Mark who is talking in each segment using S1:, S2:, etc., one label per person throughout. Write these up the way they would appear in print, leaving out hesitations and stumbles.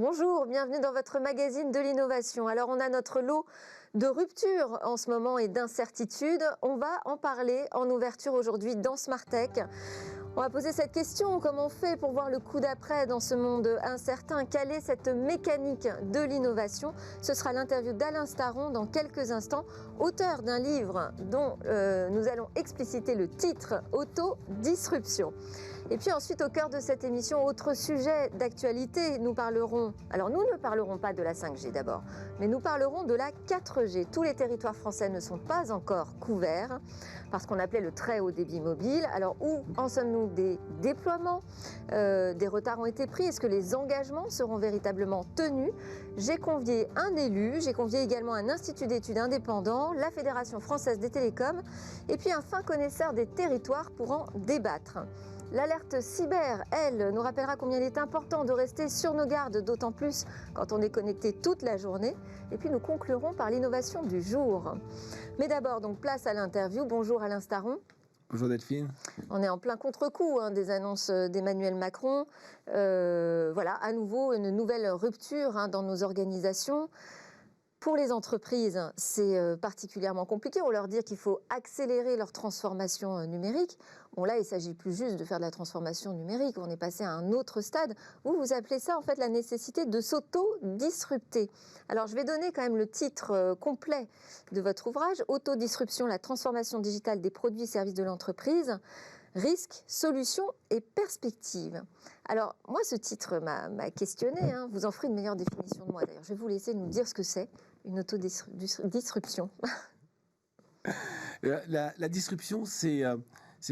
S1: Bonjour, bienvenue dans votre magazine de l'innovation. Alors on a notre lot de ruptures en ce moment et d'incertitudes. On va en parler en ouverture aujourd'hui dans Smart Tech. On va poser cette question, comment on fait pour voir le coup d'après dans ce monde incertain? Quelle est cette mécanique de l'innovation? Ce sera l'interview d'Alain Staron dans quelques instants, auteur d'un livre dont nous allons expliciter le titre, Autodisruption. Et puis ensuite, au cœur de cette émission, autre sujet d'actualité, nous parlerons, alors nous ne parlerons pas de la 5G d'abord, mais nous parlerons de la 4G. Tous les territoires français ne sont pas encore couverts par ce qu'on appelait le très haut débit mobile. Alors où en sommes-nous des déploiements? Des retards ont été pris. Est-ce que les engagements seront véritablement tenus? J'ai convié un élu, j'ai convié également un institut d'études indépendant, la Fédération française des télécoms, et puis un fin connaisseur des territoires pour en débattre. L'alerte cyber, elle, nous rappellera combien il est important de rester sur nos gardes, d'autant plus quand on est connecté toute la journée. Et puis nous conclurons par l'innovation du jour. Mais d'abord, donc place à l'interview. Bonjour Alain Staron.
S2: Bonjour Delphine.
S1: On est en plein contre-coup des annonces d'Emmanuel Macron. Voilà, à nouveau une nouvelle rupture dans nos organisations. Pour les entreprises, c'est particulièrement compliqué. On leur dit qu'il faut accélérer leur transformation numérique. Bon, là, il ne s'agit plus juste de faire de la transformation numérique. On est passé à un autre stade. Vous appelez ça, en fait, la nécessité de s'auto-disrupter. Alors, je vais donner quand même le titre complet de votre ouvrage, Autodisruption, la transformation digitale des produits et services de l'entreprise. Risques, solutions et perspectives. Alors, moi, ce titre m'a questionné. Vous en ferez une meilleure définition de moi, d'ailleurs. Je vais vous laisser nous dire ce que c'est, une autodisruption.
S2: La disruption, c'est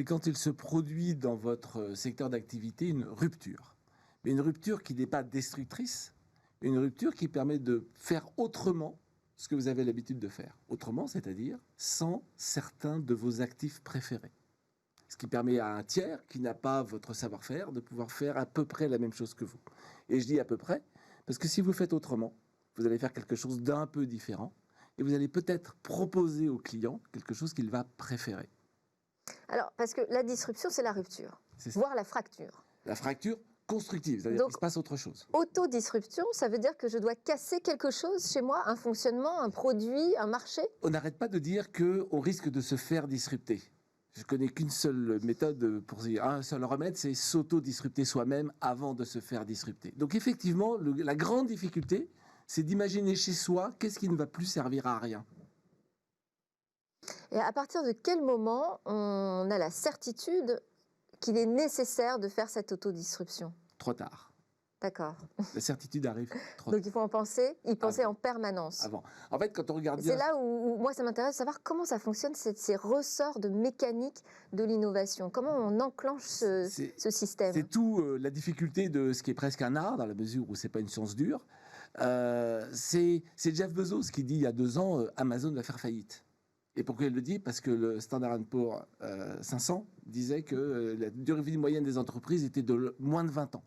S2: quand il se produit dans votre secteur d'activité une rupture. Mais une rupture qui n'est pas destructrice, une rupture qui permet de faire autrement ce que vous avez l'habitude de faire. Autrement, c'est-à-dire sans certains de vos actifs préférés. Ce qui permet à un tiers qui n'a pas votre savoir-faire de pouvoir faire à peu près la même chose que vous. Et je dis à peu près, parce que si vous faites autrement, vous allez faire quelque chose d'un peu différent et vous allez peut-être proposer au client quelque chose qu'il va préférer.
S1: Alors, parce que la disruption, c'est la rupture, voire la fracture.
S2: La fracture constructive, c'est-à-dire qu'il se passe autre chose.
S1: Autodisruption, ça veut dire que je dois casser quelque chose chez moi, un fonctionnement, un produit, un marché?
S2: On n'arrête pas de dire qu'on risque de se faire disrupter. Je connais qu'une seule méthode pour dire un seul remède, c'est s'auto-disrupter soi-même avant de se faire disrupter. Donc effectivement, la grande difficulté, c'est d'imaginer chez soi qu'est-ce qui ne va plus servir à rien.
S1: Et à partir de quel moment on a la certitude qu'il est nécessaire de faire cette autodisruption?
S2: Trop tard.
S1: D'accord.
S2: La certitude arrive trop tard.
S1: Donc il faut y penser en permanence.
S2: Avant. En fait, quand on regarde
S1: bien... C'est là où moi, ça m'intéresse de savoir comment ça fonctionne, ces ressorts de mécanique de l'innovation. Comment on enclenche ce système?
S2: C'est tout la difficulté de ce qui est presque un art, dans la mesure où ce n'est pas une science dure. C'est Jeff Bezos qui dit il y a 2 ans, Amazon va faire faillite. Et pourquoi il le dit? Parce que le Standard & Poor's 500 disait que la durée de vie moyenne des entreprises était de moins de 20 ans.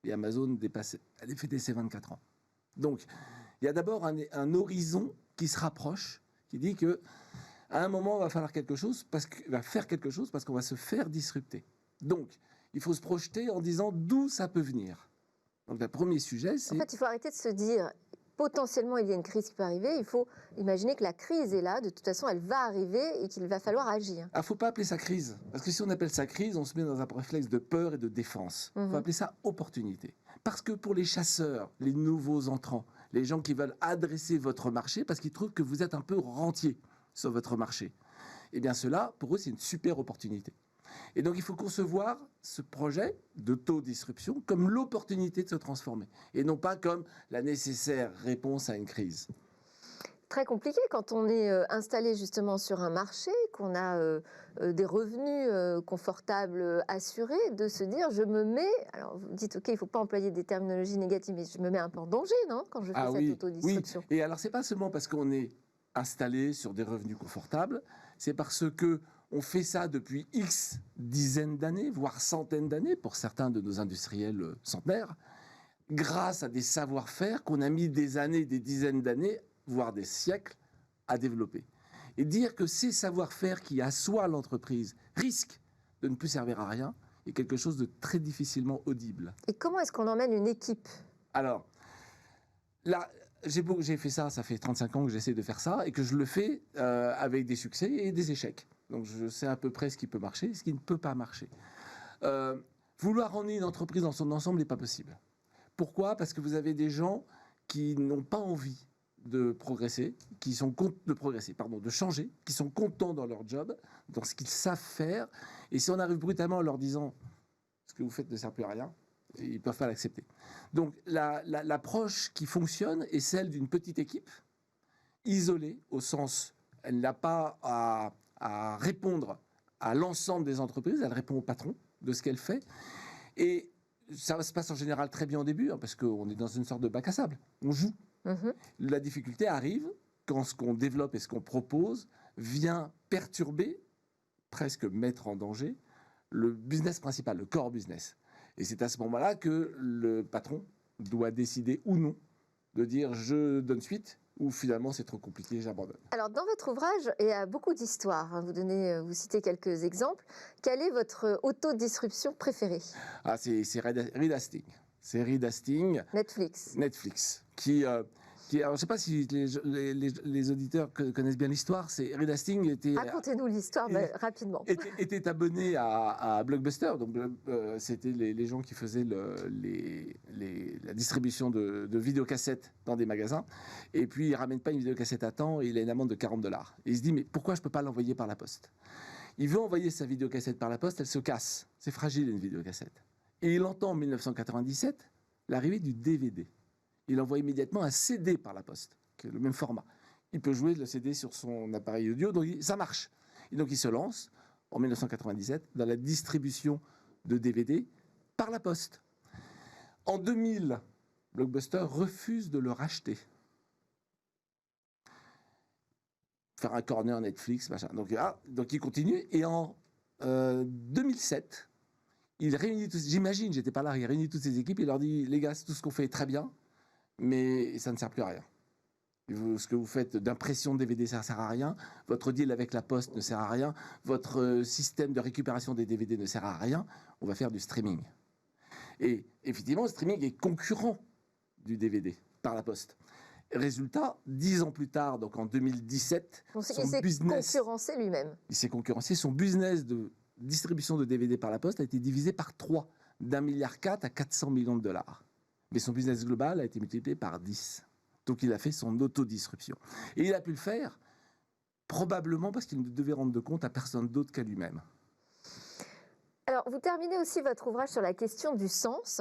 S2: Et Amazon allait fêter ses 24 ans. Donc, il y a d'abord un horizon qui se rapproche, qui dit que à un moment, il va falloir quelque chose, va faire quelque chose parce qu'on va se faire disrupter. Donc, il faut se projeter en disant d'où ça peut venir. Donc, le premier sujet, c'est...
S1: En fait, il faut arrêter de se dire... Potentiellement, il y a une crise qui peut arriver. Il faut imaginer que la crise est là. De toute façon, elle va arriver et qu'il va falloir agir.
S2: Il ne faut pas appeler ça crise. Parce que si on appelle ça crise, on se met dans un réflexe de peur et de défense. Il faut appeler ça opportunité. Parce que pour les chasseurs, les nouveaux entrants, les gens qui veulent adresser votre marché, parce qu'ils trouvent que vous êtes un peu rentier sur votre marché, eh bien cela, pour eux, c'est une super opportunité. Et donc, il faut concevoir ce projet d'autodisruption comme l'opportunité de se transformer et non pas comme la nécessaire réponse à une crise.
S1: Très compliqué quand on est installé justement sur un marché, qu'on a des revenus confortables assurés, de se dire je me mets, alors vous dites ok, il ne faut pas employer des terminologies négatives, mais je me mets un peu en danger, non, quand je fais cette autodisruption.
S2: Oui, et alors c'est pas seulement parce qu'on est installé sur des revenus confortables, c'est parce que on fait ça depuis X dizaines d'années, voire centaines d'années, pour certains de nos industriels centenaires, grâce à des savoir-faire qu'on a mis des années, des dizaines d'années, voire des siècles, à développer. Et dire que ces savoir-faire qui assoient l'entreprise risquent de ne plus servir à rien est quelque chose de très difficilement audible.
S1: Et comment est-ce qu'on emmène une équipe?
S2: Alors, là, j'ai fait ça, ça fait 35 ans que j'essaie de faire ça, et que je le fais avec des succès et des échecs. Donc je sais à peu près ce qui peut marcher et ce qui ne peut pas marcher. Vouloir emmener une entreprise dans son ensemble n'est pas possible. Pourquoi ? Parce que vous avez des gens qui n'ont pas envie de progresser, de changer, qui sont contents dans leur job, dans ce qu'ils savent faire. Et si on arrive brutalement en leur disant « ce que vous faites ne sert plus à rien », ils ne peuvent pas l'accepter. Donc l'approche qui fonctionne est celle d'une petite équipe, isolée, au sens, elle n'a pas à répondre à l'ensemble des entreprises, elle répond au patron de ce qu'elle fait. Et ça se passe en général très bien au début, hein, parce qu'on est dans une sorte de bac à sable, on joue. La difficulté arrive quand ce qu'on développe et ce qu'on propose vient perturber, presque mettre en danger, le business principal, le core business. Et c'est à ce moment-là que le patron doit décider ou non de dire je donne suite ou finalement c'est trop compliqué, j'abandonne.
S1: Alors dans votre ouvrage, il y a beaucoup d'histoires. Vous citez quelques exemples. Quelle est votre autodisruption préférée ?
S2: Ah, c'est Reed Hastings. C'est Reed Hastings.
S1: Netflix.
S2: Alors, je ne sais pas si les auditeurs connaissent bien l'histoire. Reed Hastings était...
S1: Racontez-nous l'histoire rapidement.
S2: Était abonné à Blockbuster. Donc, c'était les gens qui faisaient la distribution de vidéocassettes dans des magasins. Et puis, il ne ramène pas une vidéocassette à temps et il a une amende de $40. Et il se dit, mais pourquoi je ne peux pas l'envoyer par la poste ? Il veut envoyer sa vidéocassette par la poste, elle se casse. C'est fragile, une vidéocassette. Et il entend en 1997 l'arrivée du DVD. Il envoie immédiatement un CD par la poste, qui est le même format. Il peut jouer le CD sur son appareil audio, donc ça marche. Et donc il se lance, en 1997, dans la distribution de DVD par la poste. En 2000, Blockbuster refuse de le racheter. Faire un corner Netflix, machin. Donc il continue, et en 2007, il réunit tous, j'imagine, j'étais pas là, il réunit toutes ses équipes et il leur dit, les gars, tout ce qu'on fait est très bien, mais ça ne sert plus à rien. Ce que vous faites d'impression de DVD, ça ne sert à rien. Votre deal avec la Poste ne sert à rien. Votre système de récupération des DVD ne sert à rien. On va faire du streaming. Et effectivement, le streaming est concurrent du DVD par la Poste. Résultat, 10 ans plus tard, donc en 2017,
S1: il s'est concurrencé lui-même.
S2: Il s'est concurrencé. Son business de distribution de DVD par la Poste a été divisé par 3, d'1,4 milliard à 400 millions de dollars. Mais son business global a été multiplié par 10. Donc il a fait son autodisruption. Et il a pu le faire probablement parce qu'il ne devait rendre de compte à personne d'autre qu'à lui-même.
S1: Alors, vous terminez aussi votre ouvrage sur la question du sens.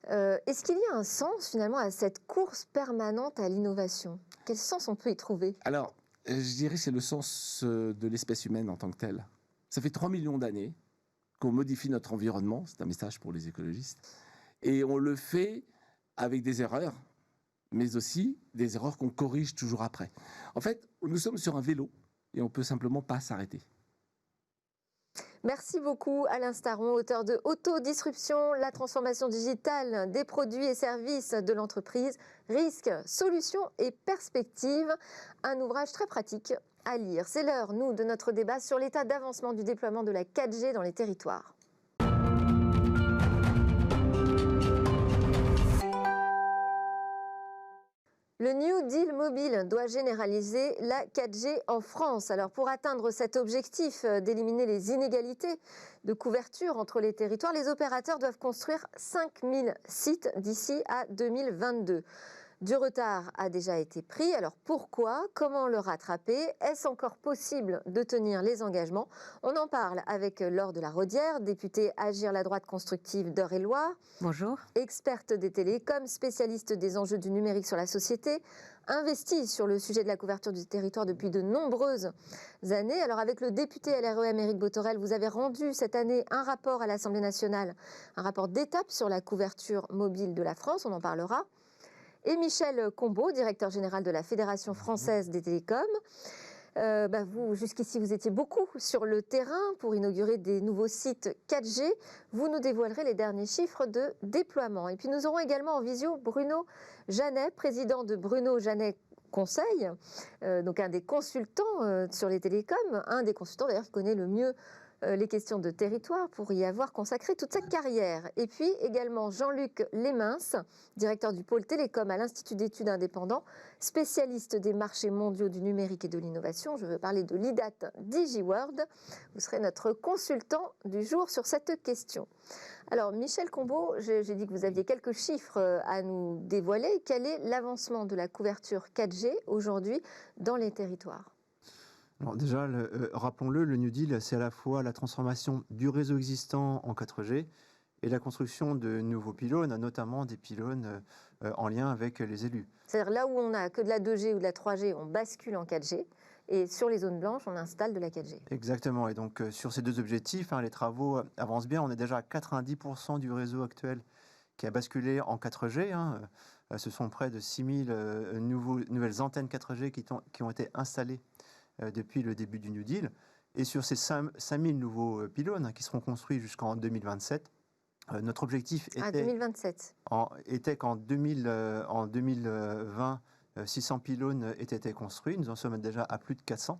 S1: Est-ce qu'il y a un sens finalement à cette course permanente à l'innovation ? Quel sens on peut y trouver ?
S2: Alors, je dirais que c'est le sens de l'espèce humaine en tant que telle. Ça fait 3 millions d'années qu'on modifie notre environnement, c'est un message pour les écologistes, et on le fait avec des erreurs, mais aussi des erreurs qu'on corrige toujours après. En fait, nous sommes sur un vélo et on ne peut simplement pas s'arrêter.
S1: Merci beaucoup Alain Staron, auteur de Autodisruption, la transformation digitale des produits et services de l'entreprise, risques, solutions et perspectives. Un ouvrage très pratique à lire. C'est l'heure, nous, de notre débat sur l'état d'avancement du déploiement de la 4G dans les territoires. Le New Deal mobile doit généraliser la 4G en France. Alors pour atteindre cet objectif d'éliminer les inégalités de couverture entre les territoires, les opérateurs doivent construire 5000 sites d'ici à 2022. Du retard a déjà été pris, alors pourquoi ? Comment le rattraper ? Est-ce encore possible de tenir les engagements ? On en parle avec Laure de la Rodière, députée Agir la droite constructive d'Eure-et-Loir.
S3: Bonjour.
S1: Experte des télécoms, spécialiste des enjeux du numérique sur la société, investie sur le sujet de la couverture du territoire depuis de nombreuses années. Alors avec le député LREM Éric Bothorel, vous avez rendu cette année un rapport à l'Assemblée nationale, un rapport d'étape sur la couverture mobile de la France, on en parlera. Et Michel Combeau, directeur général de la Fédération française des télécoms. Vous, jusqu'ici, vous étiez beaucoup sur le terrain pour inaugurer des nouveaux sites 4G. Vous nous dévoilerez les derniers chiffres de déploiement. Et puis nous aurons également en visio Bruno Janet, président de Bruno Janet Conseil, donc un des consultants sur les télécoms, un des consultants d'ailleurs qui connaît le mieux les questions de territoire pour y avoir consacré toute sa carrière. Et puis également Jean-Luc Lesmens, directeur du pôle télécom à l'Institut d'études indépendants, spécialiste des marchés mondiaux du numérique et de l'innovation. Je veux parler de l'IDAT DigiWorld. Vous serez notre consultant du jour sur cette question. Alors, Michel Combeau, j'ai dit que vous aviez quelques chiffres à nous dévoiler. Quel est l'avancement de la couverture 4G aujourd'hui dans les territoires ?
S3: Alors déjà, rappelons-le, le New Deal, c'est à la fois la transformation du réseau existant en 4G et la construction de nouveaux pylônes, notamment des pylônes en lien avec les élus.
S1: C'est-à-dire là où on n'a que de la 2G ou de la 3G, on bascule en 4G. Et sur les zones blanches, on installe de la 4G.
S3: Exactement. Et donc, sur ces deux objectifs, les travaux avancent bien. On est déjà à 90% du réseau actuel qui a basculé en 4G. Ce sont près de 6000 nouvelles antennes 4G qui ont été installées depuis le début du New Deal. Et sur ces 5000 nouveaux pylônes qui seront construits jusqu'en 2027, notre objectif était qu'en 2020, 600 pylônes aient été construits. Nous en sommes déjà à plus de 400.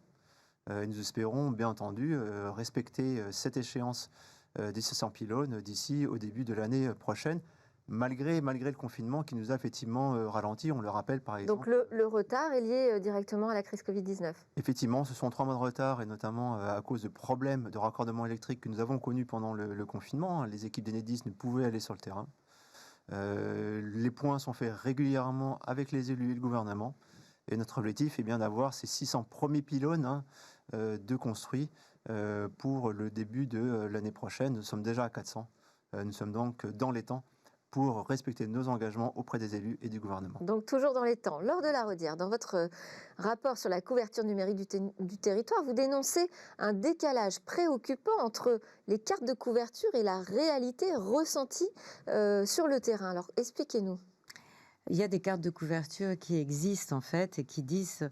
S3: Nous espérons, bien entendu, respecter cette échéance des 600 pylônes d'ici au début de l'année prochaine, malgré le confinement qui nous a effectivement ralenti, on le rappelle par exemple.
S1: Donc le retard est lié directement à la crise Covid-19 ?
S3: Effectivement, ce sont 3 mois de retard, et notamment à cause de problèmes de raccordement électrique que nous avons connus pendant le confinement. Les équipes d'Enedis ne pouvaient aller sur le terrain. Les points sont faits régulièrement avec les élus et le gouvernement. Et notre objectif est bien d'avoir ces 600 premiers pylônes de construits pour le début de l'année prochaine. Nous sommes déjà à 400. Nous sommes donc dans les temps pour respecter nos engagements auprès des élus et du gouvernement.
S1: Donc toujours dans les temps. Laure Delaraudière, dans votre rapport sur la couverture numérique du territoire, vous dénoncez un décalage préoccupant entre les cartes de couverture et la réalité ressentie sur le terrain. Alors expliquez-nous.
S4: Il y a des cartes de couverture qui existent en fait et qui disent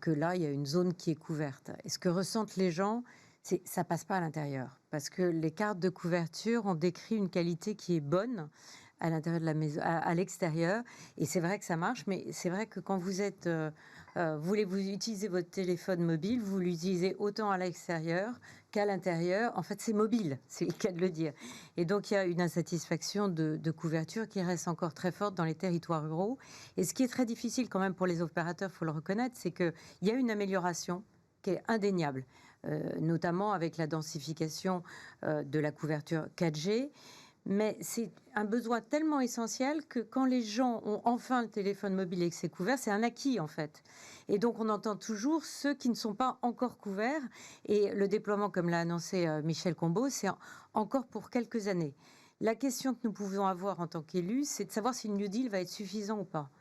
S4: que là, il y a une zone qui est couverte. Et ce que ressentent les gens, ça passe pas à l'intérieur. Parce que les cartes de couverture ont décrit une qualité qui est bonne à l'intérieur de la maison, à l'extérieur. Et c'est vrai que ça marche, mais c'est vrai que quand vous êtes, vous utilisez votre téléphone mobile, vous l'utilisez autant à l'extérieur qu'à l'intérieur. En fait, c'est mobile, c'est le cas de le dire. Et donc, il y a une insatisfaction de couverture qui reste encore très forte dans les territoires ruraux. Et ce qui est très difficile quand même pour les opérateurs, il faut le reconnaître, c'est qu'il y a une amélioration qui est indéniable, notamment avec la densification de la couverture 4G. Mais c'est un besoin tellement essentiel que quand les gens ont enfin le téléphone mobile et que c'est couvert, c'est un acquis en fait. Et donc on entend toujours ceux qui ne sont pas encore couverts. Et le déploiement, comme l'a annoncé Michel Combeau, c'est encore pour quelques années. La question que nous pouvons avoir en tant qu'élus, c'est de savoir si le New Deal va être suffisant ou pas.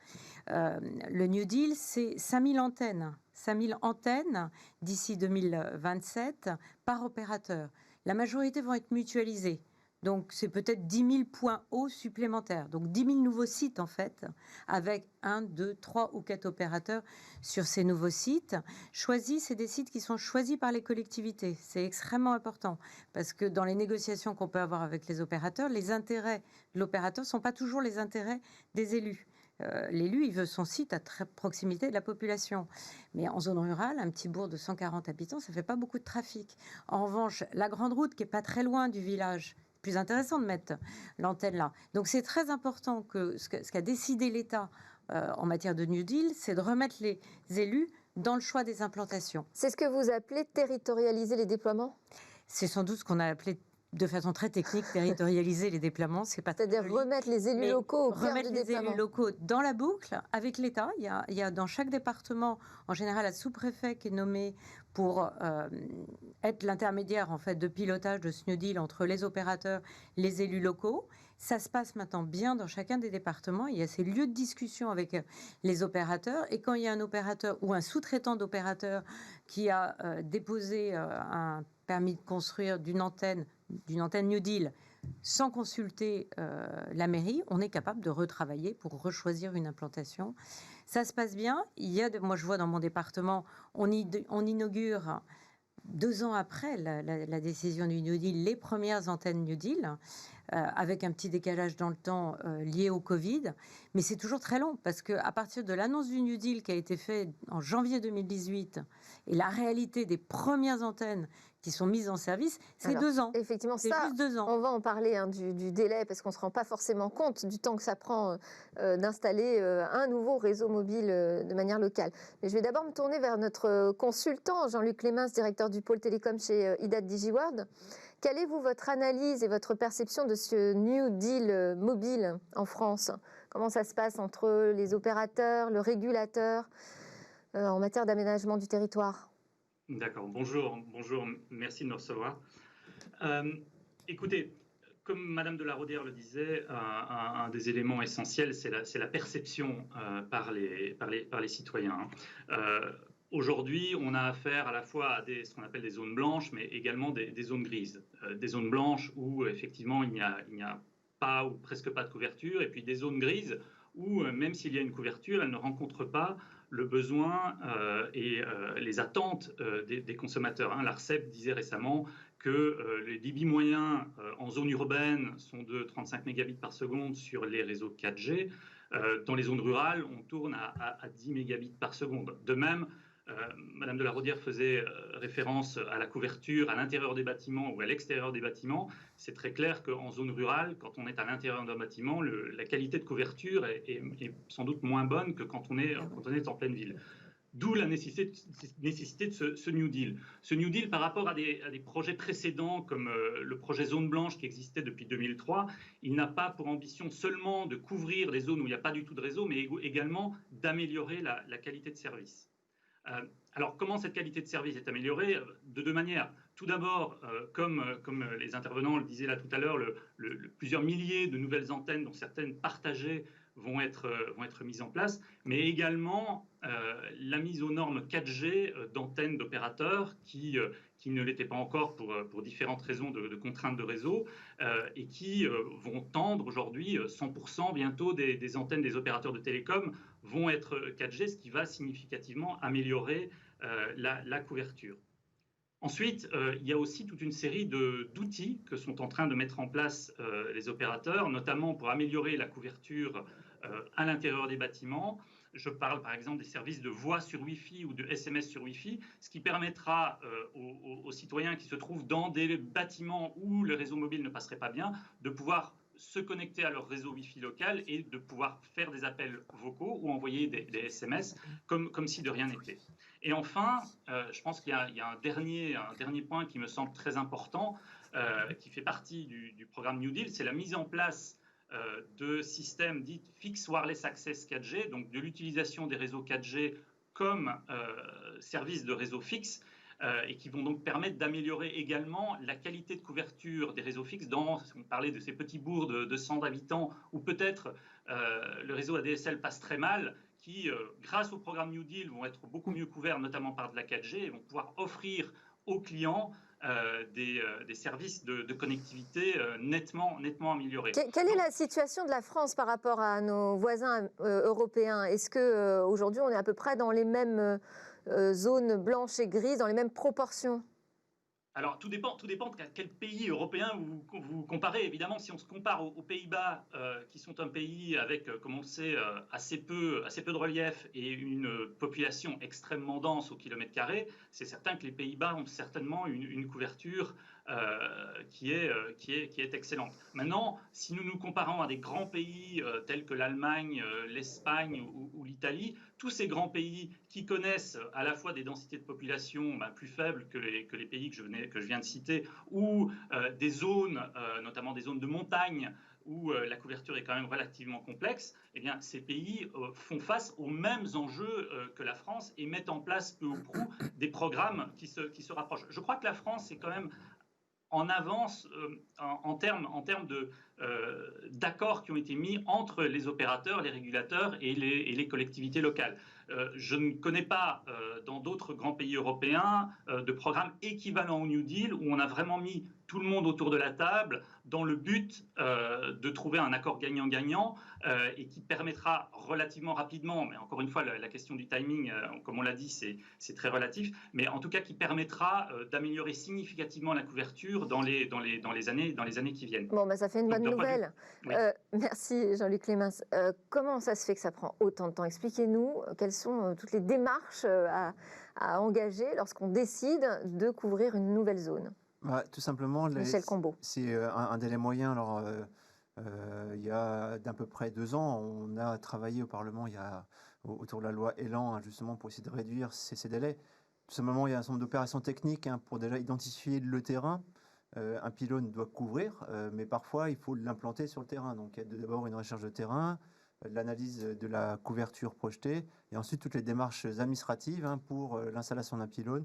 S4: Le New Deal, c'est 5000 antennes. 5000 antennes d'ici 2027 par opérateur. La majorité vont être mutualisées. Donc, c'est peut-être 10 000 points hauts supplémentaires. Donc, 10 000 nouveaux sites, en fait, avec 1, 2, 3 ou 4 opérateurs sur ces nouveaux sites. Choisis, c'est des sites qui sont choisis par les collectivités. C'est extrêmement important parce que dans les négociations qu'on peut avoir avec les opérateurs, les intérêts de l'opérateur ne sont pas toujours les intérêts des élus. L'élu, il veut son site à très proximité de la population. Mais en zone rurale, un petit bourg de 140 habitants, ça ne fait pas beaucoup de trafic. En revanche, la grande route qui n'est pas très loin du village, plus intéressant de mettre l'antenne là. Donc c'est très important que ce qu'a décidé l'État en matière de New Deal, c'est de remettre les élus dans le choix des implantations.
S1: C'est ce que vous appelez territorialiser les déploiements ?
S4: C'est sans doute ce qu'on a appelé de façon très technique déploialiser les déploiements.
S1: C'est-à-dire remettre les élus locaux au cœur du déploiement.
S4: Remettre les élus locaux dans la boucle avec l'État. Il y a dans chaque département, en général, un sous-préfet qui est nommé pour être l'intermédiaire en fait de pilotage de ce New Deal entre les opérateurs, les élus locaux. Ça se passe maintenant bien dans chacun des départements. Il y a ces lieux de discussion avec les opérateurs. Et quand il y a un opérateur ou un sous-traitant d'opérateur qui a déposé un permis de construire d'une antenne New Deal sans consulter la mairie, on est capable de retravailler pour rechoisir une implantation. Ça se passe bien. Moi, je vois dans mon département, on inaugure 2 ans après la décision du New Deal, les premières antennes New Deal, avec un petit décalage dans le temps lié au Covid. Mais c'est toujours très long, parce qu'à partir de l'annonce du New Deal qui a été faite en janvier 2018, et la réalité des premières antennes qui sont mises en service, c'est
S1: Alors,
S4: 2 ans.
S1: Effectivement,
S4: C'est
S1: ça,
S4: juste 2 ans.
S1: on va en parler du délai parce qu'on ne se rend pas forcément compte du temps que ça prend d'installer un nouveau réseau mobile de manière locale. Mais je vais d'abord me tourner vers notre consultant, Jean-Luc Clémens, directeur du pôle télécom chez IDAT DigiWorld. Quelle est, vous, votre analyse et votre perception de ce New Deal mobile en France? Comment ça se passe entre les opérateurs, le régulateur en matière d'aménagement du territoire?
S5: D'accord, bonjour, merci de me recevoir. Écoutez, comme Madame de la Raudière le disait, un des éléments essentiels, c'est la perception par les citoyens. Aujourd'hui, on a affaire à la fois à ce qu'on appelle des zones blanches, mais également des zones grises. Des zones blanches où effectivement il n'y a pas ou presque pas de couverture, et puis des zones grises où même s'il y a une couverture, elle ne rencontre pas le besoin et les attentes des consommateurs. L'ARCEP disait récemment que les débits moyens en zone urbaine sont de 35 mégabits par seconde sur les réseaux 4G. Dans les zones rurales, on tourne à 10 mégabits par seconde. De même, Madame de la Raudière faisait référence à la couverture à l'intérieur des bâtiments ou à l'extérieur des bâtiments. C'est très clair qu'en zone rurale, quand on est à l'intérieur d'un bâtiment, la qualité de couverture est sans doute moins bonne que quand on est en pleine ville. D'où la nécessité de ce New Deal. Ce New Deal, par rapport à des projets précédents, comme le projet Zone Blanche qui existait depuis 2003, il n'a pas pour ambition seulement de couvrir des zones où il n'y a pas du tout de réseau, mais également d'améliorer la qualité de service. Alors, comment cette qualité de service est améliorée? De deux manières. Tout d'abord, comme les intervenants le disaient là tout à l'heure, plusieurs milliers de nouvelles antennes, dont certaines partagées, vont être mises en place, mais également la mise aux normes 4G d'antennes d'opérateurs qui ne l'étaient pas encore pour différentes raisons de contraintes de réseau et qui vont tendre aujourd'hui 100% bientôt des antennes des opérateurs de télécom vont être 4G, ce qui va significativement améliorer la couverture. Ensuite, il y a aussi toute une série d'outils que sont en train de mettre en place les opérateurs, notamment pour améliorer la couverture à l'intérieur des bâtiments. Je parle par exemple des services de voix sur Wi-Fi ou de SMS sur Wi-Fi, ce qui permettra aux citoyens qui se trouvent dans des bâtiments où le réseau mobile ne passerait pas bien de pouvoir se connecter à leur réseau Wi-Fi local et de pouvoir faire des appels vocaux ou envoyer des SMS comme si de rien n'était. Et enfin, je pense qu'il y a un dernier point qui me semble très important, qui fait partie du programme New Deal, c'est la mise en place de systèmes dits Fixed Wireless Access 4G, donc de l'utilisation des réseaux 4G comme service de réseau fixe, et qui vont donc permettre d'améliorer également la qualité de couverture des réseaux fixes on parlait de ces petits bourgs de 100 habitants où peut-être le réseau ADSL passe très mal, qui, grâce au programme New Deal, vont être beaucoup mieux couverts, notamment par de la 4G, et vont pouvoir offrir aux clients des services de connectivité nettement améliorés.
S1: Quelle est la situation de la France par rapport à nos voisins européens? Est-ce qu'aujourd'hui, on est à peu près dans les mêmes zones blanches et grises, dans les mêmes proportions?
S5: Alors, tout dépend de quel pays européen vous comparez. Évidemment, si on se compare aux Pays-Bas, qui sont un pays avec, comme on le sait, assez peu de relief et une population extrêmement dense au kilomètre carré, c'est certain que les Pays-Bas ont certainement une couverture qui est excellente. Maintenant, si nous nous comparons à des grands pays tels que l'Allemagne, l'Espagne ou l'Italie, tous ces grands pays qui connaissent à la fois des densités de population plus faibles que les pays que je viens de citer, ou des zones, notamment des zones de montagne, où la couverture est quand même relativement complexe, eh bien, ces pays font face aux mêmes enjeux que la France et mettent en place peu ou prou des programmes qui se rapprochent. Je crois que la France est quand même en avance en termes d'accords qui ont été mis entre les opérateurs, les régulateurs et les collectivités locales. Je ne connais pas dans d'autres grands pays européens de programmes équivalents au New Deal où on a vraiment mis tout le monde autour de la table dans le but de trouver un accord gagnant-gagnant et qui permettra relativement rapidement, mais encore une fois la question du timing, comme on l'a dit, c'est très relatif, mais en tout cas qui permettra d'améliorer significativement la couverture dans les années qui viennent.
S1: Bon, ça fait une bonne
S5: d'un point de vue-
S1: nouvelle.
S5: Oui.
S1: Merci Jean-Luc Clémens. Comment ça se fait que ça prend autant de temps? Expliquez-nous quelles sont toutes les démarches à engager lorsqu'on décide de couvrir une nouvelle zone.
S3: Tout simplement,
S1: Michel Combeau.
S3: c'est un délai moyen. Alors, il y a d'à peu près 2 ans, on a travaillé au Parlement autour de la loi Elan, hein, justement pour essayer de réduire ces délais. Tout simplement, il y a un certain nombre d'opérations techniques, hein, pour déjà identifier le terrain. Un pylône doit couvrir, mais parfois il faut l'implanter sur le terrain. Donc il y a d'abord une recherche de terrain, l'analyse de la couverture projetée, et ensuite toutes les démarches administratives, hein, pour l'installation d'un pylône,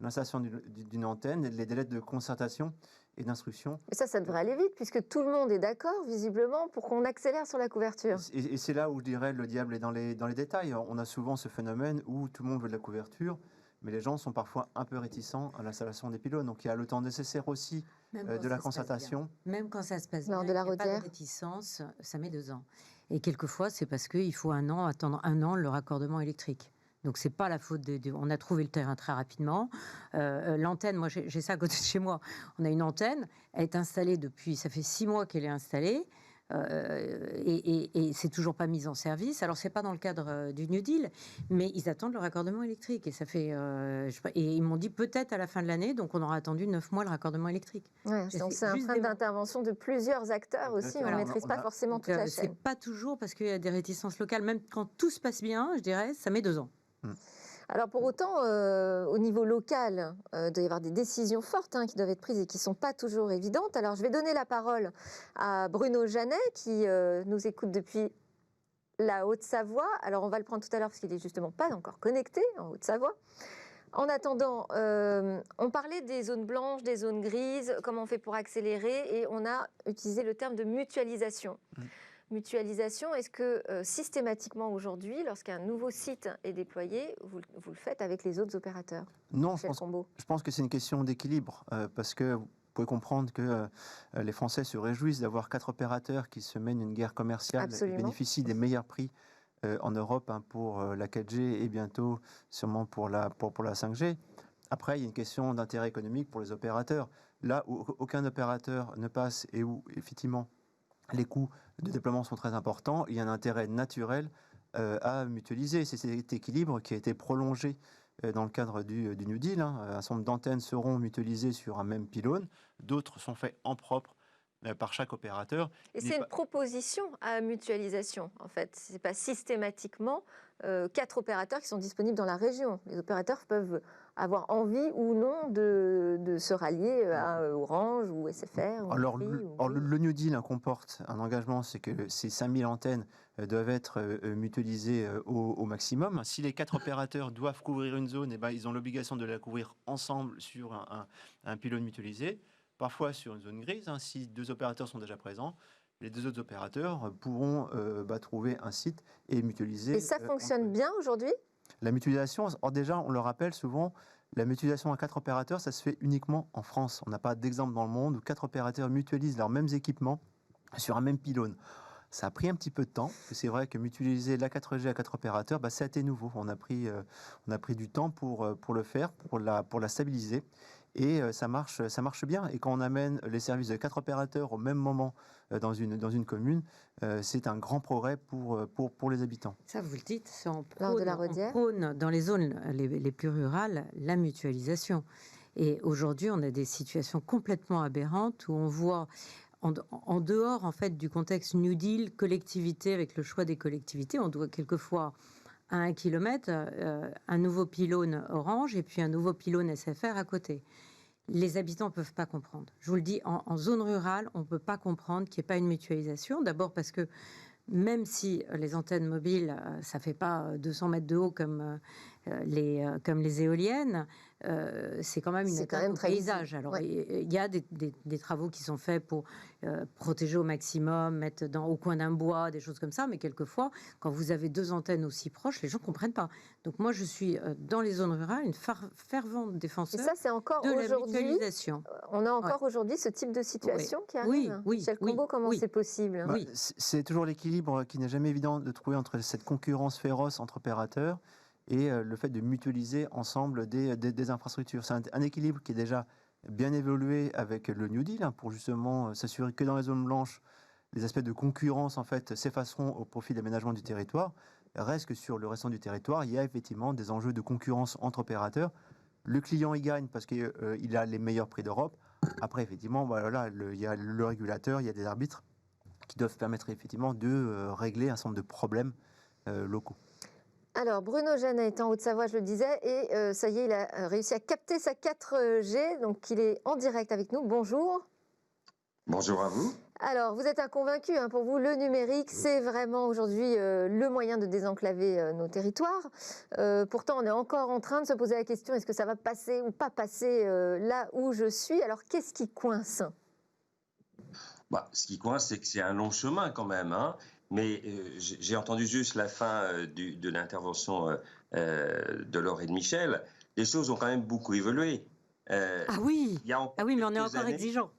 S3: l'installation d'une antenne, et les délais de concertation et d'instruction.
S1: Mais ça devrait aller vite, puisque tout le monde est d'accord, visiblement, pour qu'on accélère sur la couverture.
S3: Et c'est là où je dirais le diable est dans les détails. On a souvent ce phénomène où tout le monde veut de la couverture, mais les gens sont parfois un peu réticents à l'installation des pylônes. Donc il y a le temps nécessaire aussi de la concertation.
S4: Même quand ça se passe
S1: Lors
S4: bien,
S1: de la
S4: il n'y a pas
S1: Rodière.
S4: de réticence, ça met 2 ans. Et quelquefois, c'est parce qu'il faut attendre 1 an le raccordement électrique. Donc c'est pas la faute on a trouvé le terrain très rapidement. L'antenne, moi j'ai ça à côté de chez moi. On a une antenne, elle est installée depuis, ça fait 6 mois qu'elle est installée. Et c'est toujours pas mis en service. Alors c'est pas dans le cadre du New Deal, mais ils attendent le raccordement électrique et ça fait et ils m'ont dit peut-être à la fin de l'année, donc on aura attendu 9 mois le raccordement électrique.
S1: Ouais,
S4: Et
S1: donc
S4: c'est
S1: c'est un
S4: juste
S1: frein d'intervention de plusieurs acteurs aussi. On ne
S3: Exactement.
S1: maîtrise pas forcément
S4: Donc,
S1: toute la
S4: c'est
S1: chaîne.
S4: pas toujours parce qu'il y a des réticences locales, même quand tout se passe bien, je dirais, ça met 2 ans.
S1: Alors pour autant, au niveau local, il doit y avoir des décisions fortes, hein, qui doivent être prises et qui ne sont pas toujours évidentes. Alors je vais donner la parole à Bruno Janet qui nous écoute depuis la Haute-Savoie. Alors on va le prendre tout à l'heure parce qu'il n'est justement pas encore connecté en Haute-Savoie. En attendant, on parlait des zones blanches, des zones grises, comment on fait pour accélérer, et on a utilisé le terme de mutualisation. Mutualisation, est-ce que systématiquement aujourd'hui, lorsqu'un nouveau site est déployé, vous le faites avec les autres opérateurs?
S3: Non,
S1: Michel Combeau.
S3: je pense que c'est une question d'équilibre, parce que vous pouvez comprendre que les Français se réjouissent d'avoir 4 opérateurs qui se mènent une guerre commerciale
S1: Absolument.
S3: et bénéficient des meilleurs prix en Europe, hein, pour la 4G et bientôt sûrement pour la 5G. Après, il y a une question d'intérêt économique pour les opérateurs. Là où aucun opérateur ne passe et où effectivement les coûts de déploiement sont très importants, il y a un intérêt naturel à mutualiser. C'est cet équilibre qui a été prolongé dans le cadre du New Deal. Hein. Un certain nombre d'antennes seront mutualisées sur un même pylône, d'autres sont faits en propre par chaque opérateur.
S1: Et c'est une proposition à mutualisation, en fait. Ce n'est pas systématiquement 4 opérateurs qui sont disponibles dans la région. Les opérateurs peuvent avoir envie ou non de se rallier à Orange ou SFR. Ou
S3: Alors,
S1: Free,
S3: le New Deal, hein, comporte un engagement, c'est que ces 5000 antennes doivent être mutualisées au maximum. Si les 4 opérateurs doivent couvrir une zone, eh ben, ils ont l'obligation de la couvrir ensemble sur un pylône mutualisé. Parfois sur une zone grise, hein, si 2 opérateurs sont déjà présents, les 2 autres opérateurs pourront trouver un site et mutualiser.
S1: Et ça fonctionne bien aujourd'hui?
S3: La mutualisation, or déjà, on le rappelle souvent, la mutualisation à 4 opérateurs, ça se fait uniquement en France. On n'a pas d'exemple dans le monde où 4 opérateurs mutualisent leurs mêmes équipements sur un même pylône. Ça a pris un petit peu de temps. C'est vrai que mutualiser la 4G à 4 opérateurs, ça a été nouveau. On a pris du temps pour le faire, pour la stabiliser. Et ça marche bien. Et quand on amène les services de 4 opérateurs au même moment dans une commune, c'est un grand progrès pour les habitants.
S4: Ça, vous le dites, on
S1: Lors de la Rodière.
S4: prône dans les zones les plus rurales la mutualisation. Et aujourd'hui, on a des situations complètement aberrantes où on voit, en dehors en fait du contexte New Deal, collectivité, avec le choix des collectivités, on doit quelquefois à 1 kilomètre, un nouveau pylône Orange et puis un nouveau pylône SFR à côté. Les habitants ne peuvent pas comprendre. Je vous le dis, en zone rurale, on ne peut pas comprendre qu'il n'y ait pas une mutualisation. D'abord parce que même si les antennes mobiles, ça ne fait pas 200 mètres de haut comme les éoliennes, c'est quand même une atteinte au paysage. Alors,
S1: ouais.
S4: il y a des travaux qui sont faits pour protéger au maximum, mettre au coin d'un bois, des choses comme ça, mais quelquefois, quand vous avez 2 antennes aussi proches, les gens ne comprennent pas. Donc moi, je suis dans les zones rurales une fervente défenseur
S1: Et ça, c'est encore
S4: de la
S1: aujourd'hui.
S4: mutualisation.
S1: On a encore aujourd'hui ce type de situation qui arrive.
S4: Oui,
S1: Michel Combeau, comment c'est possible?
S4: Oui.
S3: C'est toujours l'équilibre qui n'est jamais évident de trouver entre cette concurrence féroce entre opérateurs et le fait de mutualiser ensemble des infrastructures. C'est un équilibre qui est déjà bien évolué avec le New Deal, pour justement s'assurer que dans les zones blanches, les aspects de concurrence en fait s'effaceront au profit de l'aménagement du territoire. Reste que sur le restant du territoire, il y a effectivement des enjeux de concurrence entre opérateurs. Le client y gagne parce qu'il a les meilleurs prix d'Europe. Après, effectivement, voilà, il y a le régulateur, il y a des arbitres qui doivent permettre effectivement de régler un certain nombre de problèmes locaux.
S1: Alors, Bruno Jeannet est en Haute-Savoie, je le disais, et ça y est, il a réussi à capter sa 4G, donc il est en direct avec nous. Bonjour.
S6: Bonjour à vous.
S1: Alors, vous êtes un convaincu, pour vous, le numérique, c'est vraiment aujourd'hui le moyen de désenclaver nos territoires. Pourtant, on est encore en train de se poser la question, est-ce que ça va passer ou pas passer là où je suis? Alors, qu'est-ce qui coince?
S6: Ce qui coince, c'est que c'est un long chemin quand même. Mais j'ai entendu juste la fin de l'intervention de Laure et de Michel. Les choses ont quand même beaucoup évolué.
S4: Ah oui, mais on est encore exigeant.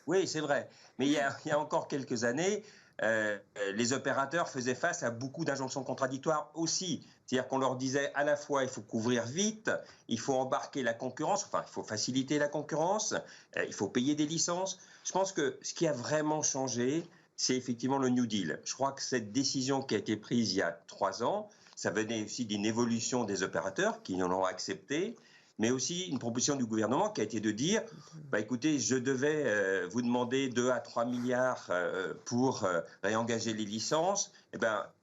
S6: Oui, c'est vrai. Mais il y a encore quelques années, les opérateurs faisaient face à beaucoup d'injonctions contradictoires aussi. C'est-à-dire qu'on leur disait à la fois il faut couvrir vite, il faut embarquer la concurrence, il faut faciliter la concurrence, il faut payer des licences. Je pense que ce qui a vraiment changé, c'est effectivement le New Deal. Je crois que cette décision qui a été prise il y a 3 ans, ça venait aussi d'une évolution des opérateurs qui en ont accepté, mais aussi une proposition du gouvernement qui a été de dire écoutez, je devais vous demander 2 à 3 milliards pour réengager les licences.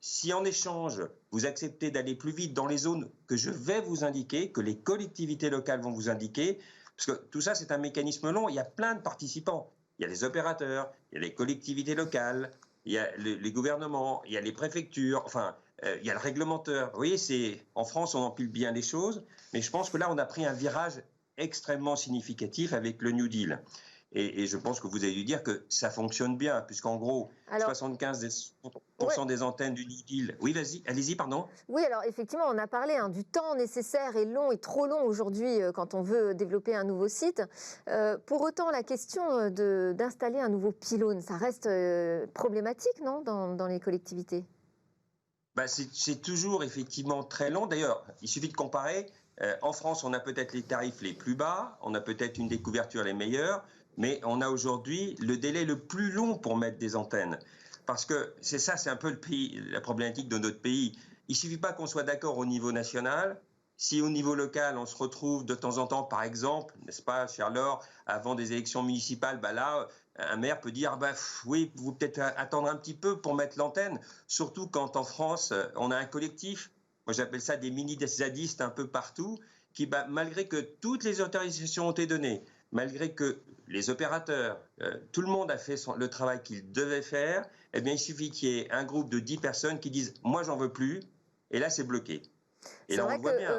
S6: Si en échange, vous acceptez d'aller plus vite dans les zones que je vais vous indiquer, que les collectivités locales vont vous indiquer, parce que tout ça, c'est un mécanisme long, il y a plein de participants. Il y a les opérateurs, il y a les collectivités locales, il y a les gouvernements, il y a les préfectures, il y a le réglementaire. Vous voyez, en France, on empile bien les choses, mais je pense que là, on a pris un virage extrêmement significatif avec le New Deal. Et je pense que vous avez dû dire que ça fonctionne bien, puisqu'en gros, 75% des antennes du New Deal... Oui, allez-y, pardon.
S1: Oui, alors effectivement, on a parlé du temps nécessaire et long et trop long aujourd'hui quand on veut développer un nouveau site. Pour autant, la question d'installer un nouveau pylône, ça reste problématique, non, dans les collectivités?
S6: C'est toujours effectivement très long. D'ailleurs, il suffit de comparer. En France, on a peut-être les tarifs les plus bas, on a peut-être une des couvertures les meilleures, mais on a aujourd'hui le délai le plus long pour mettre des antennes. Parce que c'est un peu la problématique de notre pays. Il ne suffit pas qu'on soit d'accord au niveau national. Si au niveau local, on se retrouve de temps en temps, par exemple, n'est-ce pas, cher Laure, avant des élections municipales, là, un maire peut dire oui, vous peut-être attendre un petit peu pour mettre l'antenne, surtout quand en France, on a un collectif. Moi, j'appelle ça des mini-zadistes un peu partout, qui, malgré que toutes les autorisations ont été données, malgré que les opérateurs, tout le monde a fait le travail qu'il devait faire, il suffit qu'il y ait un groupe de 10 personnes qui disent « moi, j'en veux plus », et là, c'est bloqué. Et là, on voit bien.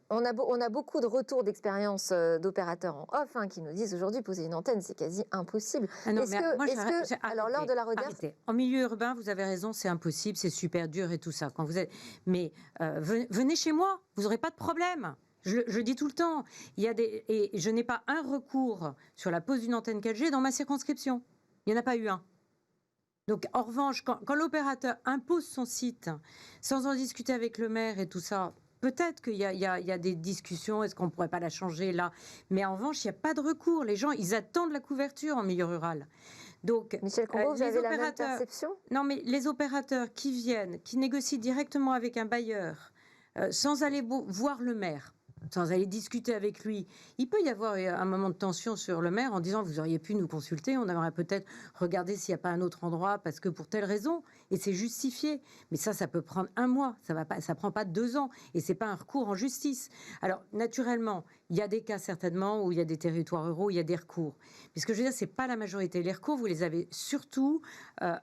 S1: On a beaucoup de retours d'expérience d'opérateurs en off qui nous disent aujourd'hui poser une antenne, c'est quasi impossible. Alors, lors de la Rodère...
S4: En milieu urbain, vous avez raison, c'est impossible, c'est super dur et tout ça. Mais venez chez moi, vous n'aurez pas de problème. Je dis tout le temps, et je n'ai pas un recours sur la pose d'une antenne 4G dans ma circonscription. Il n'y en a pas eu un. Donc, en revanche, quand l'opérateur impose son site, sans en discuter avec le maire et tout ça, peut-être qu'il y a des discussions, est-ce qu'on ne pourrait pas la changer là? Mais en revanche, il n'y a pas de recours. Les gens, ils attendent la couverture en milieu rural. Donc,
S1: Michel Combeau, vous avez la même perception?
S4: Non, mais les opérateurs qui viennent, qui négocient directement avec un bailleur, sans aller voir le maire, sans aller discuter avec lui. Il peut y avoir un moment de tension sur le maire en disant vous auriez pu nous consulter, on aimerait peut-être regarder s'il n'y a pas un autre endroit parce que pour telle raison, et c'est justifié. Mais ça peut prendre 1 mois, ça prend pas 2 ans, et c'est pas un recours en justice. Alors naturellement, il y a des cas certainement où il y a des territoires ruraux, où il y a des recours. Mais ce que je veux dire, c'est pas la majorité. Les recours, vous les avez surtout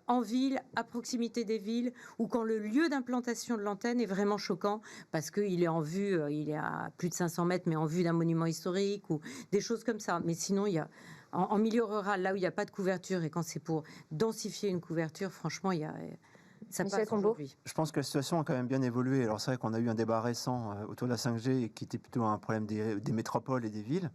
S4: en ville, à proximité des villes, ou quand le lieu d'implantation de l'antenne est vraiment choquant parce qu'il est en vue, il est à plus de 500 mètres, mais en vue d'un monument historique ou des choses comme ça. Mais sinon, il y a en milieu rural, là où il n'y a pas de couverture, et quand c'est pour densifier une couverture, franchement, ça passe aujourd'hui.
S3: Je pense que la situation a quand même bien évolué. Alors c'est vrai qu'on a eu un débat récent autour de la 5G qui était plutôt un problème des métropoles et des villes.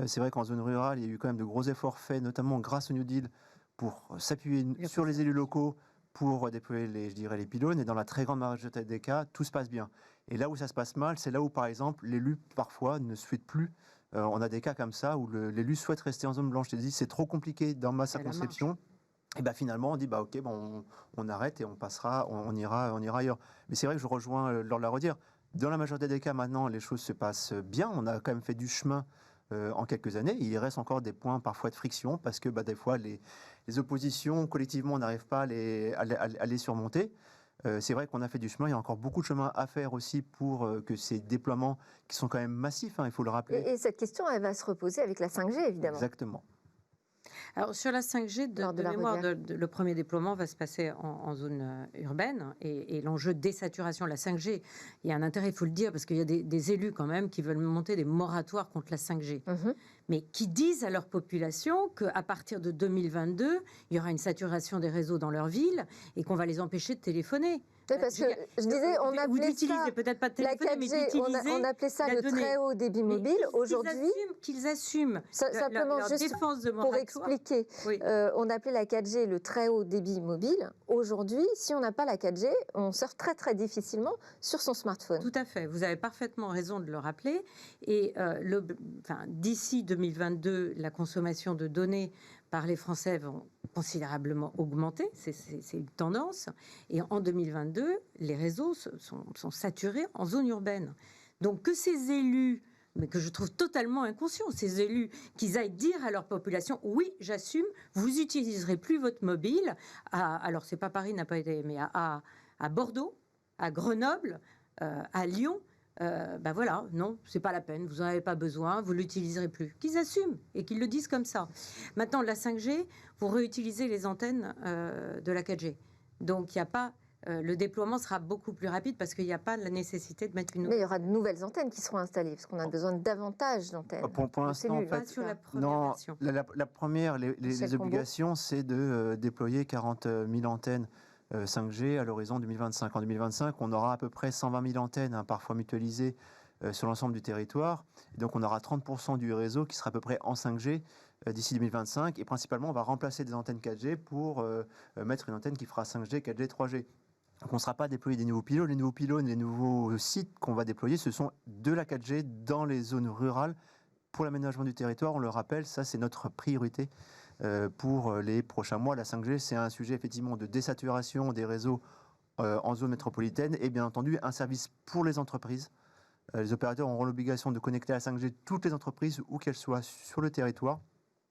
S3: C'est vrai qu'en zone rurale, il y a eu quand même de gros efforts faits, notamment grâce au New Deal, pour s'appuyer sur les élus locaux pour déployer les pylônes. Et dans la très grande majorité des cas, tout se passe bien. Et là où ça se passe mal, c'est là où, par exemple, l'élu, parfois, ne souhaite plus On a des cas comme ça où l'élu souhaite rester en zone blanche. Il dit c'est trop compliqué dans ma circonscription. Et ben finalement, on dit bah ok, bon, on arrête et on passera, on ira ailleurs. Mais c'est vrai que je rejoins Laure Laraudière. Dans la majorité des cas, maintenant, les choses se passent bien. On a quand même fait du chemin en quelques années. Il reste encore des points parfois de friction parce que des fois, les oppositions, collectivement, on n'arrive pas à les surmonter. C'est vrai qu'on a fait du chemin. Il y a encore beaucoup de chemin à faire aussi pour que ces déploiements, qui sont quand même massifs, il faut le rappeler.
S1: Et cette question, elle va se reposer avec la 5G, évidemment.
S3: Exactement.
S4: Alors sur la 5G, de mémoire, le premier déploiement va se passer en zone urbaine et l'enjeu de désaturation de la 5G, il y a un intérêt, il faut le dire, parce qu'il y a des élus quand même qui veulent monter des moratoires contre la 5G, mais qui disent à leur population qu'à partir de 2022, il y aura une saturation des réseaux dans leur ville et qu'on va les empêcher de téléphoner.
S1: Oui, parce que je disais, on appelait ça
S4: peut-être pas de téléphoner, mais d'utiliser
S1: on appelait ça le très haut débit mobile. Aujourd'hui,
S4: qu'ils assument
S1: simplement
S4: leur
S1: juste
S4: défense de
S1: pour
S4: moratoire.
S1: expliquer, on appelait la 4G le très haut débit mobile. Aujourd'hui, si on n'a pas la 4G, on surfe très très difficilement sur son smartphone.
S4: Tout à fait, vous avez parfaitement raison de le rappeler. Et d'ici 2022, la consommation de données par les Français vont considérablement augmenter, c'est une tendance. Et en 2022, les réseaux sont saturés en zone urbaine. Donc que ces élus, mais que je trouve totalement inconscients, ces élus, qu'ils aillent dire à leur population, oui, j'assume, vous n'utiliserez plus votre mobile. Alors c'est pas Paris n'a pas été, mais à Bordeaux, à Grenoble, à Lyon. Voilà, non, c'est pas la peine, vous n'en avez pas besoin, vous l'utiliserez plus. Qu'ils assument et qu'ils le disent comme ça. Maintenant, la 5G, vous réutilisez les antennes de la 4G. Donc, il n'y a pas... le déploiement sera beaucoup plus rapide parce qu'il n'y a pas la nécessité de mettre une...
S1: Mais il y aura de nouvelles antennes qui seront installées, parce qu'on a besoin de davantage d'antennes.
S3: Pour l'instant, en fait,
S4: sur la première version.
S3: La première, les obligations, c'est de déployer 40 000 antennes 5G à l'horizon 2025. En 2025, on aura à peu près 120 000 antennes, parfois mutualisées sur l'ensemble du territoire. Et donc, on aura 30% du réseau qui sera à peu près en 5G d'ici 2025. Et principalement, on va remplacer des antennes 4G pour mettre une antenne qui fera 5G, 4G, 3G. Donc, on ne sera pas déployer des nouveaux pylônes. Les nouveaux pylônes, les nouveaux sites qu'on va déployer, ce sont de la 4G dans les zones rurales. Pour l'aménagement du territoire, on le rappelle, ça, c'est notre priorité. Pour les prochains mois. La 5G, c'est un sujet effectivement de désaturation des réseaux en zone métropolitaine et bien entendu un service pour les entreprises. Les opérateurs auront l'obligation de connecter à la 5G toutes les entreprises où qu'elles soient sur le territoire.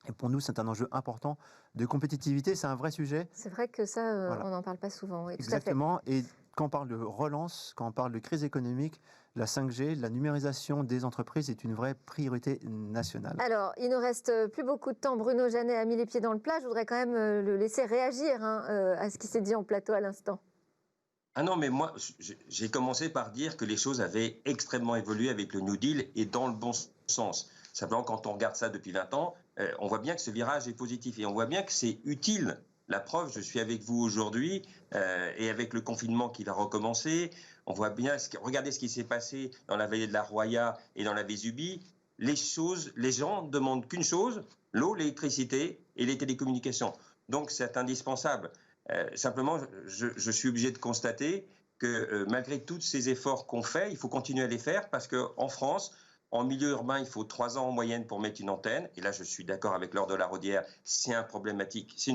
S3: Et pour nous, c'est un enjeu important de compétitivité, c'est un vrai sujet.
S1: C'est vrai que ça, voilà. On n'en parle pas souvent. Oui,
S3: exactement, tout à fait. Et quand on parle de relance, quand on parle de crise économique, la 5G, la numérisation des entreprises est une vraie priorité nationale.
S1: Alors, il ne reste plus beaucoup de temps. Bruno Jeannet a mis les pieds dans le plat. Je voudrais quand même le laisser réagir à ce qui s'est dit en plateau à l'instant.
S6: Ah non, mais moi, j'ai commencé par dire que les choses avaient extrêmement évolué avec le New Deal et dans le bon sens. Simplement, quand on regarde ça depuis 20 ans, on voit bien que ce virage est positif et on voit bien que c'est utile. La preuve, je suis avec vous aujourd'hui et avec le confinement qui va recommencer, on voit bien, regardez ce qui s'est passé dans la vallée de la Roya et dans la Vésubie. Les gens ne demandent qu'une chose, l'eau, l'électricité et les télécommunications. Donc c'est indispensable. Simplement, je suis obligé de constater que malgré tous ces efforts qu'on fait, il faut continuer à les faire parce qu'en France, en milieu urbain, il faut 3 ans en moyenne pour mettre une antenne. Et là, je suis d'accord avec Laure Laraudière, c'est une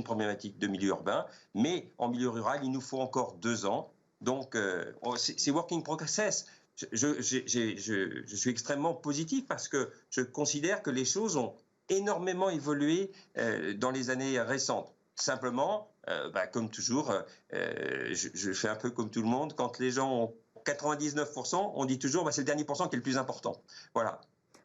S6: problématique de milieu urbain. Mais en milieu rural, il nous faut encore 2 ans. Donc, c'est working progress. Je suis extrêmement positif parce que je considère que les choses ont énormément évolué dans les années récentes. Simplement, comme toujours, je fais un peu comme tout le monde. Quand les gens ont 99%, on dit toujours c'est le dernier pourcent qui est le plus important. Voilà.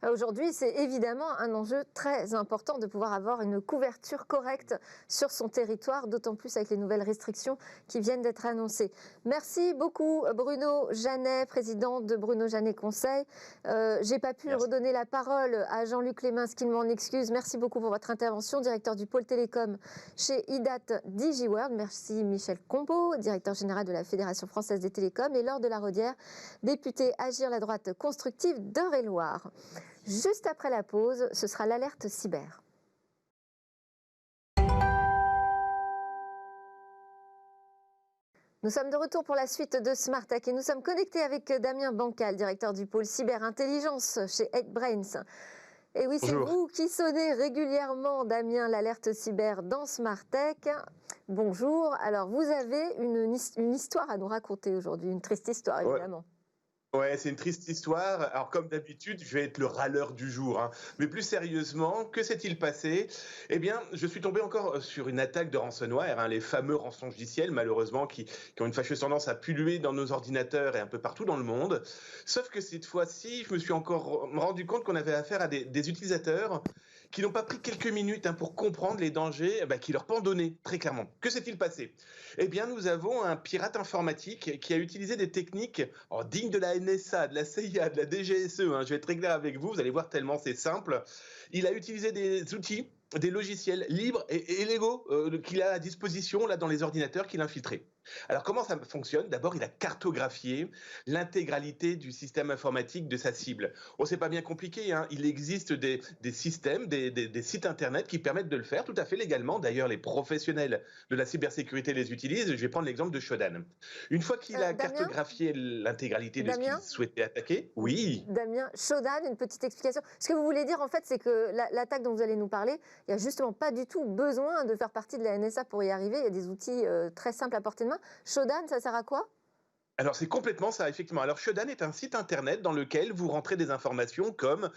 S1: Aujourd'hui, c'est évidemment un enjeu très important de pouvoir avoir une couverture correcte sur son territoire, d'autant plus avec les nouvelles restrictions qui viennent d'être annoncées. Merci beaucoup Bruno Jeannet, président de Bruno Jeannet Conseil. J'ai pas pu redonner la parole à Jean-Luc Lémince, qui m'en excuse. Merci beaucoup pour votre intervention, directeur du pôle télécom chez IDAT DigiWorld. Merci Michel Combeau, directeur général de la Fédération française des télécoms, et Laure Laraudière, députée Agir la droite constructive d'Eure-et-Loir. Juste après la pause, ce sera l'alerte cyber. Nous sommes de retour pour la suite de Smart Tech et nous sommes connectés avec Damien Bancal, directeur du pôle cyberintelligence chez 8Brains. Et oui, c'est
S7: Bonjour.
S1: vous qui sonnez régulièrement, Damien, l'alerte cyber dans Smartech. Bonjour. Alors, vous avez une histoire à nous raconter aujourd'hui, une triste histoire,
S7: Ouais,
S1: évidemment.
S7: ouais, c'est une triste histoire. Alors, comme d'habitude, je vais être le râleur du jour, hein. Mais plus sérieusement, que s'est-il passé? Eh bien, je suis tombé encore sur une attaque de ransomware, hein, les fameux rançongiciels, malheureusement, qui ont une fâcheuse tendance à pulluler dans nos ordinateurs et un peu partout dans le monde. Sauf que cette fois-ci, je me suis encore rendu compte qu'on avait affaire à des utilisateurs qui n'ont pas pris quelques minutes, hein, pour comprendre les dangers, qui leur pendonnaient, très clairement. Que s'est-il passé? Eh bien, nous avons un pirate informatique qui a utilisé des techniques dignes de la NSA, de la CIA, de la DGSE. Hein. Je vais être très clair avec vous, vous allez voir tellement c'est simple. Il a utilisé des outils, des logiciels libres et légaux qu'il a à disposition là dans les ordinateurs qu'il a infiltrés. Alors comment ça fonctionne? D'abord, il a cartographié l'intégralité du système informatique de sa cible. Oh, c'est pas bien compliqué, hein. Il existe des systèmes, des sites internet qui permettent de le faire tout à fait légalement. D'ailleurs, les professionnels de la cybersécurité les utilisent. Je vais prendre l'exemple de Shodan. Une fois qu'il a
S1: Damien,
S7: cartographié l'intégralité de ce qu'il
S1: Damien,
S7: souhaitait attaquer, oui.
S1: Damien, Shodan, une petite explication. Ce que vous voulez dire, en fait, c'est que l'attaque dont vous allez nous parler, il n'y a justement pas du tout besoin de faire partie de la NSA pour y arriver. Il y a des outils très simples à portée de main. Shodan, ça sert à quoi?
S7: Alors c'est complètement ça, effectivement. Alors Shodan est un site internet dans lequel vous rentrez des informations comme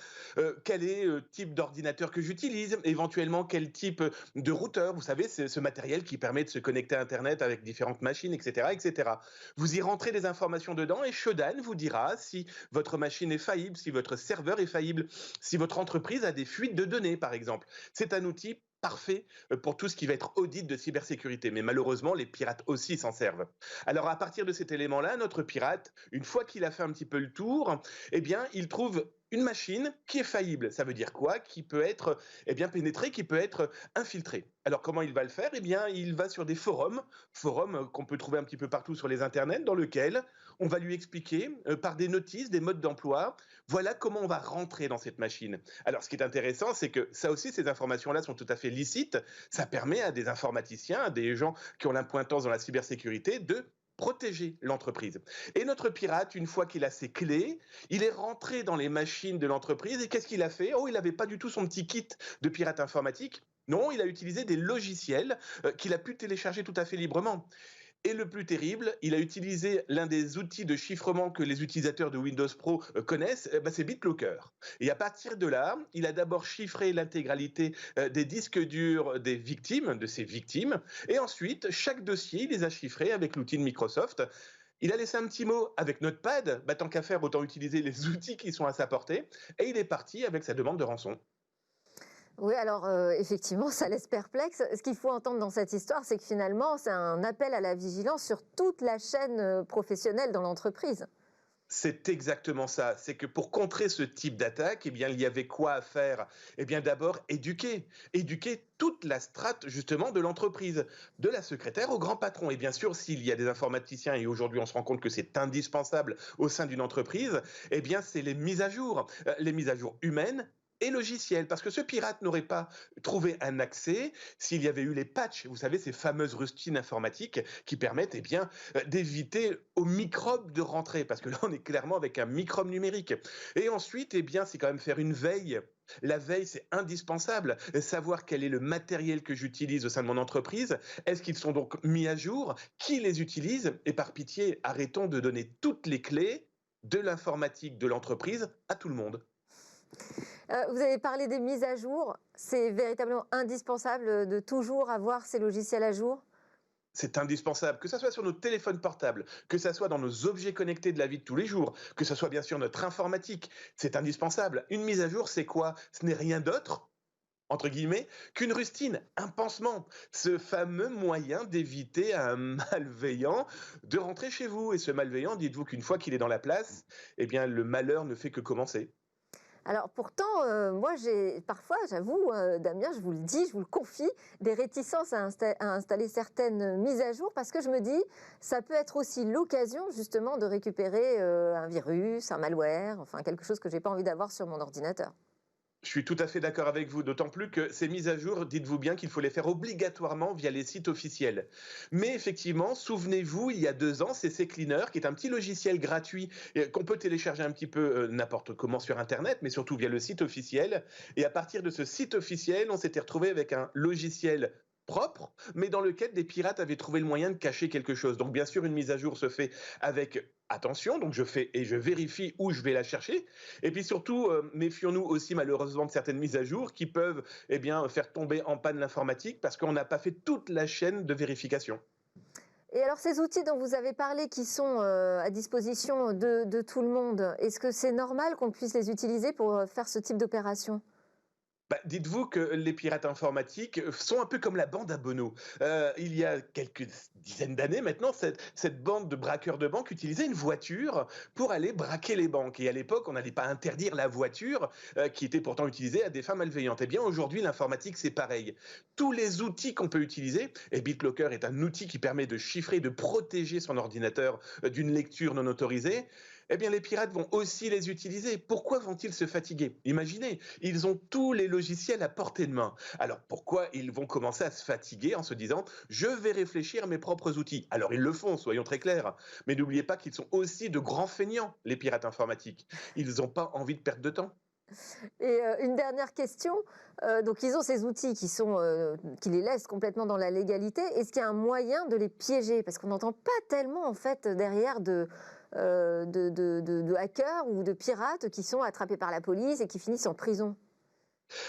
S7: quel est le type d'ordinateur que j'utilise, éventuellement quel type de routeur, vous savez, c'est ce matériel qui permet de se connecter à Internet avec différentes machines, etc., etc. Vous y rentrez des informations dedans et Shodan vous dira si votre machine est faillible, si votre serveur est faillible, si votre entreprise a des fuites de données, par exemple. C'est un outil parfait pour tout ce qui va être audit de cybersécurité. Mais malheureusement, les pirates aussi s'en servent. Alors, à partir de cet élément-là, notre pirate, une fois qu'il a fait un petit peu le tour, eh bien, il trouve une machine qui est faillible. Ça veut dire quoi? Qui peut être pénétrée, qui peut être infiltrée. Alors, comment il va le faire? Eh bien, il va sur des forums qu'on peut trouver un petit peu partout sur les internets, dans lesquels on va lui expliquer par des notices, des modes d'emploi, voilà comment on va rentrer dans cette machine. Alors, ce qui est intéressant, c'est que ça aussi, ces informations-là sont tout à fait licites. Ça permet à des informaticiens, à des gens qui ont l'impointance dans la cybersécurité, de protéger l'entreprise. Et notre pirate, une fois qu'il a ses clés, il est rentré dans les machines de l'entreprise et qu'est-ce qu'il a fait? Oh, il n'avait pas du tout son petit kit de pirate informatique. Non, il a utilisé des logiciels qu'il a pu télécharger tout à fait librement. Et le plus terrible, il a utilisé l'un des outils de chiffrement que les utilisateurs de Windows Pro connaissent, c'est BitLocker. Et à partir de là, il a d'abord chiffré l'intégralité des disques durs des victimes, de ses victimes, et ensuite, chaque dossier, il les a chiffrés avec l'outil de Microsoft. Il a laissé un petit mot avec Notepad, tant qu'à faire, autant utiliser les outils qui sont à sa portée, et il est parti avec sa demande de rançon.
S1: Oui, alors effectivement, ça laisse perplexe. Ce qu'il faut entendre dans cette histoire, c'est que finalement, c'est un appel à la vigilance sur toute la chaîne professionnelle dans l'entreprise.
S7: C'est exactement ça. C'est que pour contrer ce type d'attaque, eh bien, il y avait quoi à faire? Eh bien, d'abord, éduquer. Éduquer toute la strate, justement, de l'entreprise, de la secrétaire au grand patron. Et bien sûr, s'il y a des informaticiens, et aujourd'hui, on se rend compte que c'est indispensable au sein d'une entreprise, eh bien, c'est les mises à jour humaines et logicielles. Parce que ce pirate n'aurait pas trouvé un accès s'il y avait eu les patchs, vous savez, ces fameuses rustines informatiques qui permettent d'éviter aux microbes de rentrer. Parce que là, on est clairement avec un microbe numérique. Et ensuite, c'est quand même faire une veille. La veille, c'est indispensable. Savoir quel est le matériel que j'utilise au sein de mon entreprise. Est-ce qu'ils sont donc mis à jour? Qui les utilise? Et par pitié, arrêtons de donner toutes les clés de l'informatique de l'entreprise à tout le monde.
S1: Vous avez parlé des mises à jour. C'est véritablement indispensable de toujours avoir ces logiciels à jour?
S7: C'est indispensable, que ce soit sur nos téléphones portables, que ce soit dans nos objets connectés de la vie de tous les jours, que ce soit bien sûr notre informatique. C'est indispensable. Une mise à jour, c'est quoi? Ce n'est rien d'autre, entre guillemets, qu'une rustine, un pansement, ce fameux moyen d'éviter à un malveillant de rentrer chez vous. Et ce malveillant, dites-vous qu'une fois qu'il est dans la place, le malheur ne fait que commencer.
S1: Alors pourtant, moi j'ai parfois, j'avoue, Damien, je vous le dis, je vous le confie, des réticences à installer certaines mises à jour parce que je me dis, ça peut être aussi l'occasion justement de récupérer un virus, un malware, enfin quelque chose que j'ai pas envie d'avoir sur mon ordinateur.
S7: Je suis tout à fait d'accord avec vous, d'autant plus que ces mises à jour, dites-vous bien qu'il faut les faire obligatoirement via les sites officiels. Mais effectivement, souvenez-vous, il y a 2 ans, c'est CCleaner, qui est un petit logiciel gratuit qu'on peut télécharger un petit peu n'importe comment sur Internet, mais surtout via le site officiel. Et à partir de ce site officiel, on s'était retrouvé avec un logiciel propre, mais dans lequel des pirates avaient trouvé le moyen de cacher quelque chose. Donc bien sûr, une mise à jour se fait avec attention, donc je fais et je vérifie où je vais la chercher. Et puis surtout, méfions-nous aussi malheureusement de certaines mises à jour qui peuvent faire tomber en panne l'informatique parce qu'on n'a pas fait toute la chaîne de vérification.
S1: Et alors ces outils dont vous avez parlé qui sont à disposition de tout le monde, est-ce que c'est normal qu'on puisse les utiliser pour faire ce type d'opération ?
S7: Dites-vous que les pirates informatiques sont un peu comme la bande à Bono. Il y a quelques dizaines d'années maintenant, cette bande de braqueurs de banque utilisait une voiture pour aller braquer les banques. Et à l'époque, on n'allait pas interdire la voiture qui était pourtant utilisée à des fins malveillantes. Eh bien, aujourd'hui, l'informatique, c'est pareil. Tous les outils qu'on peut utiliser, et BitLocker est un outil qui permet de chiffrer, de protéger son ordinateur d'une lecture non autorisée, eh bien, les pirates vont aussi les utiliser. Pourquoi vont-ils se fatiguer? Imaginez, ils ont tous les logiciels à portée de main. Alors, pourquoi ils vont commencer à se fatiguer en se disant « je vais réfléchir à mes propres outils » Alors, ils le font, soyons très clairs. Mais n'oubliez pas qu'ils sont aussi de grands feignants, les pirates informatiques. Ils n'ont pas envie de perdre de temps.
S1: Et une dernière question. Donc, ils ont ces outils qui les laissent complètement dans la légalité. Est-ce qu'il y a un moyen de les piéger? Parce qu'on n'entend pas tellement, en fait, derrière de hackers ou de pirates qui sont attrapés par la police et qui finissent en prison.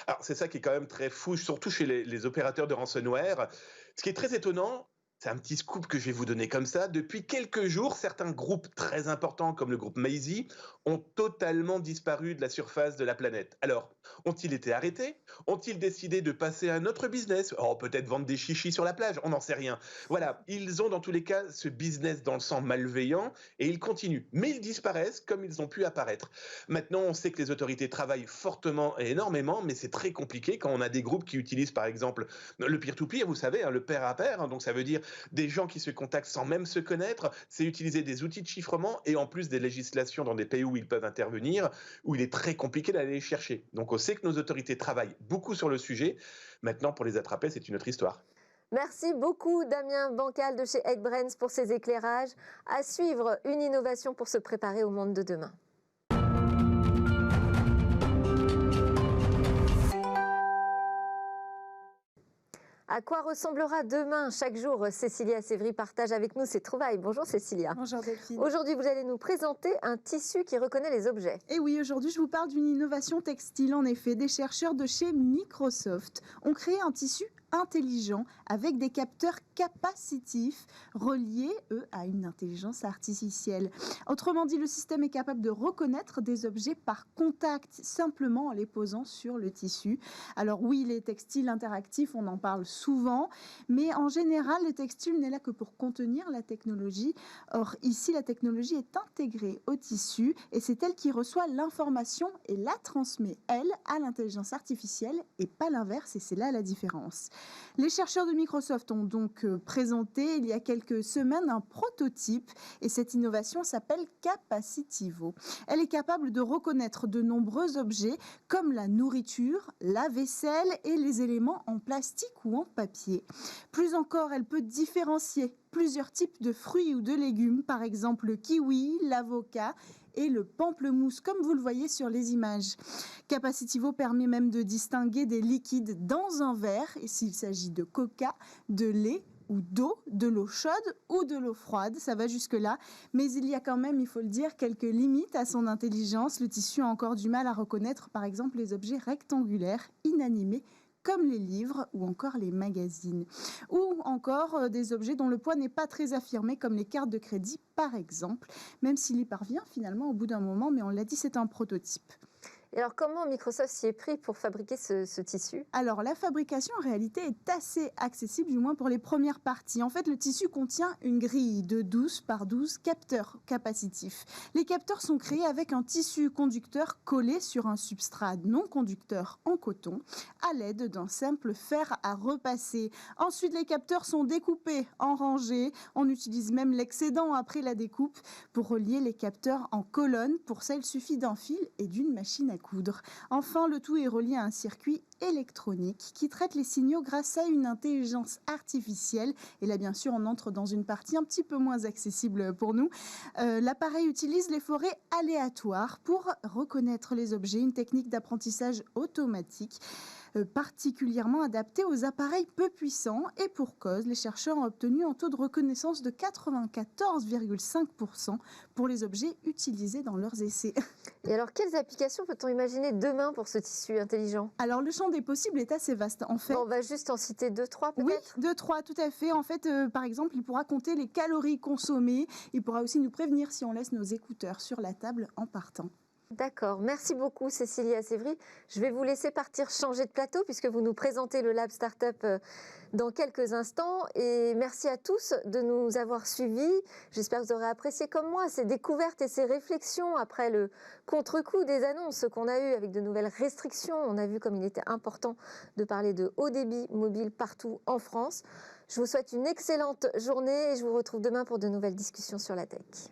S7: Alors, c'est ça qui est quand même très fou, surtout chez les opérateurs de ransomware. Ce qui est très étonnant, c'est un petit scoop que je vais vous donner comme ça. Depuis quelques jours, certains groupes très importants, comme le groupe Maisy, ont totalement disparu de la surface de la planète. Alors, ont-ils été arrêtés? Ont-ils décidé de passer à un autre business? Oh, peut-être vendre des chichis sur la plage, on n'en sait rien. Voilà, ils ont dans tous les cas ce business dans le sang malveillant et ils continuent. Mais ils disparaissent comme ils ont pu apparaître. Maintenant, on sait que les autorités travaillent fortement et énormément, mais c'est très compliqué quand on a des groupes qui utilisent par exemple le peer-to-peer, vous savez, le pair à pair, donc ça veut dire des gens qui se contactent sans même se connaître, c'est utiliser des outils de chiffrement et en plus des législations dans des pays où ils peuvent intervenir, où il est très compliqué d'aller les chercher. Donc on sait que nos autorités travaillent beaucoup sur le sujet. Maintenant, pour les attraper, c'est une autre histoire.
S1: Merci beaucoup Damien Bancal de chez HackBrains pour ces éclairages. À suivre, une innovation pour se préparer au monde de demain. À quoi ressemblera demain? Chaque jour, Cécilia Sévry partage avec nous ses trouvailles. Bonjour Cécilia.
S8: Bonjour Delphine.
S1: Aujourd'hui, vous allez nous présenter un tissu qui reconnaît les objets.
S8: Et oui, aujourd'hui, je vous parle d'une innovation textile. En effet, des chercheurs de chez Microsoft ont créé un tissu intelligent avec des capteurs capacitifs reliés, eux, à une intelligence artificielle. Autrement dit, le système est capable de reconnaître des objets par contact, simplement en les posant sur le tissu. Alors oui, les textiles interactifs, on en parle souvent, mais en général, le textile n'est là que pour contenir la technologie. Or, ici, la technologie est intégrée au tissu et c'est elle qui reçoit l'information et la transmet, elle, à l'intelligence artificielle et pas l'inverse, et c'est là la différence. Les chercheurs de Microsoft ont donc présenté il y a quelques semaines un prototype et cette innovation s'appelle Capacitivo. Elle est capable de reconnaître de nombreux objets comme la nourriture, la vaisselle et les éléments en plastique ou en papier. Plus encore, elle peut différencier plusieurs types de fruits ou de légumes, par exemple le kiwi, l'avocat et le pamplemousse, comme vous le voyez sur les images. Capacitivo permet même de distinguer des liquides dans un verre, et s'il s'agit de coca, de lait ou d'eau, de l'eau chaude ou de l'eau froide, ça va jusque-là. Mais il y a quand même, il faut le dire, quelques limites à son intelligence. Le tissu a encore du mal à reconnaître, par exemple, les objets rectangulaires, inanimés, comme les livres ou encore les magazines. Ou encore des objets dont le poids n'est pas très affirmé, comme les cartes de crédit par exemple, même s'il y parvient finalement au bout d'un moment, mais on l'a dit, c'est un prototype.
S1: Et alors, comment Microsoft s'y est pris pour fabriquer ce tissu?
S8: Alors, la fabrication, en réalité, est assez accessible, du moins pour les premières parties. En fait, le tissu contient une grille de 12 par 12 capteurs capacitifs. Les capteurs sont créés avec un tissu conducteur collé sur un substrat non conducteur en coton, à l'aide d'un simple fer à repasser. Ensuite, les capteurs sont découpés en rangées. On utilise même l'excédent après la découpe pour relier les capteurs en colonnes. Pour ça, il suffit d'un fil et d'une machine à coudre. Enfin, le tout est relié à un circuit électronique qui traite les signaux grâce à une intelligence artificielle. Et là, bien sûr, on entre dans une partie un petit peu moins accessible pour nous. L'appareil utilise les forêts aléatoires pour reconnaître les objets, une technique d'apprentissage automatique particulièrement adaptée aux appareils peu puissants. Et pour cause, les chercheurs ont obtenu un taux de reconnaissance de 94,5% pour les objets utilisés dans leurs essais.
S1: Et alors, quelles applications peut-on imaginer demain pour ce tissu intelligent?
S8: Alors, le champ des possibles est assez vaste. En fait,
S1: On va juste en citer 2-3
S8: oui,
S1: peut-être?
S8: 2-3, tout à fait. En fait, par exemple, il pourra compter les calories consommées. Il pourra aussi nous prévenir si on laisse nos écouteurs sur la table en partant.
S1: D'accord, merci beaucoup Cécilie Assévry. Je vais vous laisser partir changer de plateau puisque vous nous présentez le Lab Startup dans quelques instants. Et merci à tous de nous avoir suivis. J'espère que vous aurez apprécié comme moi ces découvertes et ces réflexions après le contre-coup des annonces qu'on a eues avec de nouvelles restrictions. On a vu comme il était important de parler de haut débit mobile partout en France. Je vous souhaite une excellente journée et je vous retrouve demain pour de nouvelles discussions sur la tech.